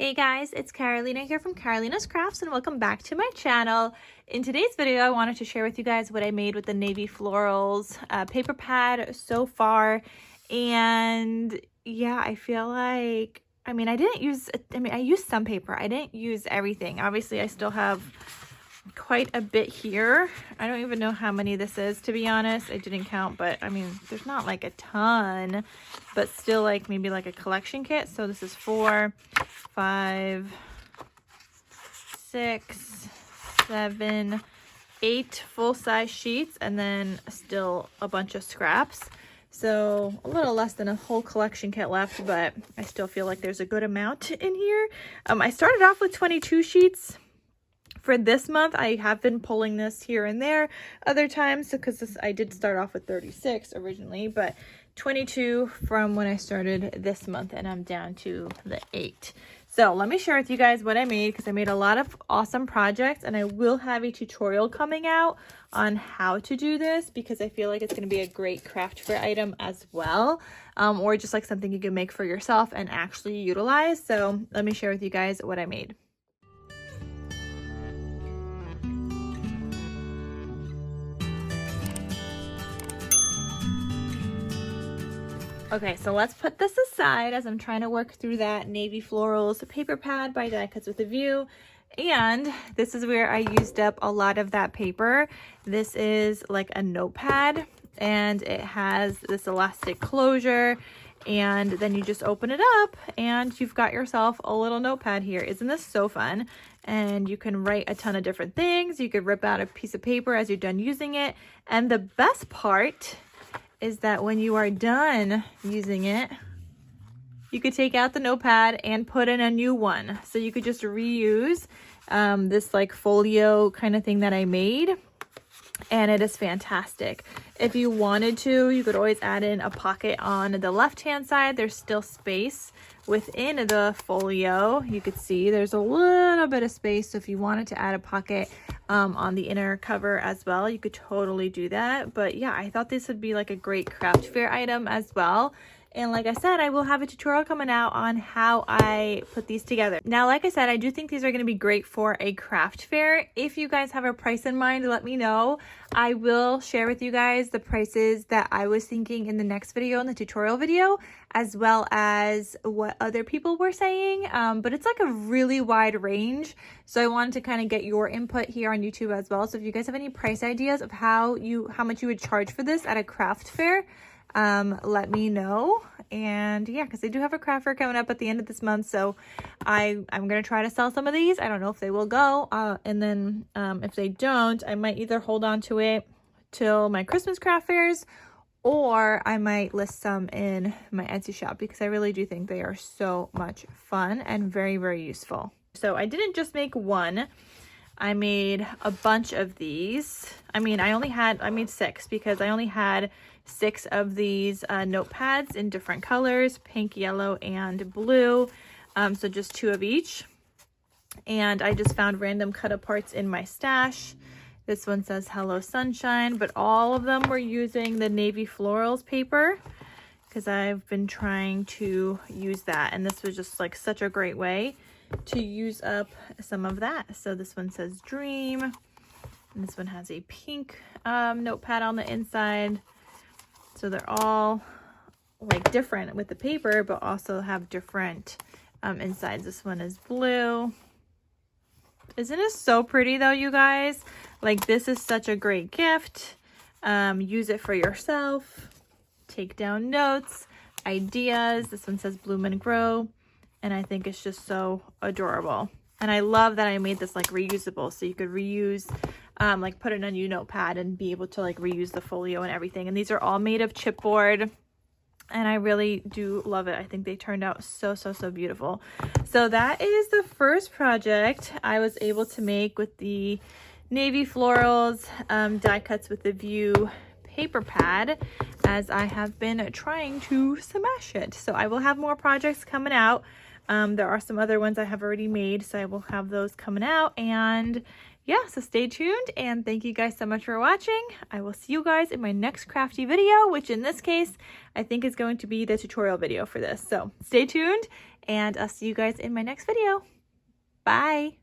Hey guys, it's Carolina here from KarolinasKrafts and welcome back to my channel. In today's video, I wanted to share with you guys what I made with the Navy Florals paper pad so far. And yeah, I feel like, I used some paper. I didn't use everything. Obviously, I still have quite a bit here. I don't even know how many this is, to be honest. I didn't count, but I mean, there's not like a ton, but still like maybe like a collection kit. So this is 4, 5, 6, 7, 8 full-size sheets, and then still a bunch of scraps. So a little less than a whole collection kit left, but I still feel like there's a good amount in here. I started off with 22 sheets. For this month, I have been pulling this here and there other times because I did start off with 36 originally, but 22 from when I started this month, and I'm down to the 8. So let me share with you guys what I made, because I made a lot of awesome projects, and I will have a tutorial coming out on how to do this because I feel like it's going to be a great craft fair item as well, or just like something you can make for yourself and actually utilize. So let me share with you guys what I made. Okay, so let's put this aside as I'm trying to work through that Navy Florals paper pad by Die Cuts with a View. And this is where I used up a lot of that paper. This is like a notepad, and it has this elastic closure, and then you just open it up and you've got yourself a little notepad here. Isn't this so fun? And you can write a ton of different things. You could rip out a piece of paper as you're done using it. And the best part is that when you are done using it, you could take out the notepad and put in a new one. So you could just reuse this like folio kind of thing that I made, and it is fantastic. If you wanted to, you could always add in a pocket on the left-hand side. There's still space within the folio. You could see there's a little bit of space, so if you wanted to add a pocket on the inner cover as well, you could totally do that. But yeah, I thought this would be like a great craft fair item as well. And like I said, I will have a tutorial coming out on how I put these together. Now, like I said, I do think these are going to be great for a craft fair. If you guys have a price in mind, let me know. I will share with you guys the prices that I was thinking in the next video, in the tutorial video, as well as what other people were saying. But it's like a really wide range. So I wanted to kind of get your input here on YouTube as well. So if you guys have any price ideas of how much you would charge for this at a craft fair, let me know. And yeah, because I do have a craft fair coming up at the end of this month, so I'm gonna try to sell some of these. I don't know if they will go, and then if they don't, I might either hold on to it till my Christmas craft fairs, or I might list some in my Etsy shop, because I really do think they are so much fun and very, very useful. So I didn't just make one, I made a bunch of these. I made 6 because I only had 6 of these notepads in different colors, pink, yellow, and blue. So just 2 of each. And I just found random cut aparts in my stash. This one says Hello Sunshine, but all of them were using the Navy Florals paper because I've been trying to use that. And this was just like such a great way to use up some of that. So this one says Dream, and this one has a pink notepad on the inside. So they're all like different with the paper, but also have different insides. This one is blue. Isn't it so pretty though, you guys? Like, this is such a great gift. Use it for yourself. Take down notes, ideas. This one says Bloom and Grow. And I think it's just so adorable. And I love that I made this like reusable, so you could reuse, like put it in a new notepad and be able to like reuse the folio and everything. And these are all made of chipboard, and I really do love it. I think they turned out so, so, so beautiful. So that is the first project I was able to make with the Navy Florals Die Cuts with a View paper pad, as I have been trying to smash it. So I will have more projects coming out. There are some other ones I have already made, so I will have those coming out. And yeah, so stay tuned, and thank you guys so much for watching. I will see you guys in my next crafty video, which in this case, I think is going to be the tutorial video for this. So stay tuned, and I'll see you guys in my next video. Bye.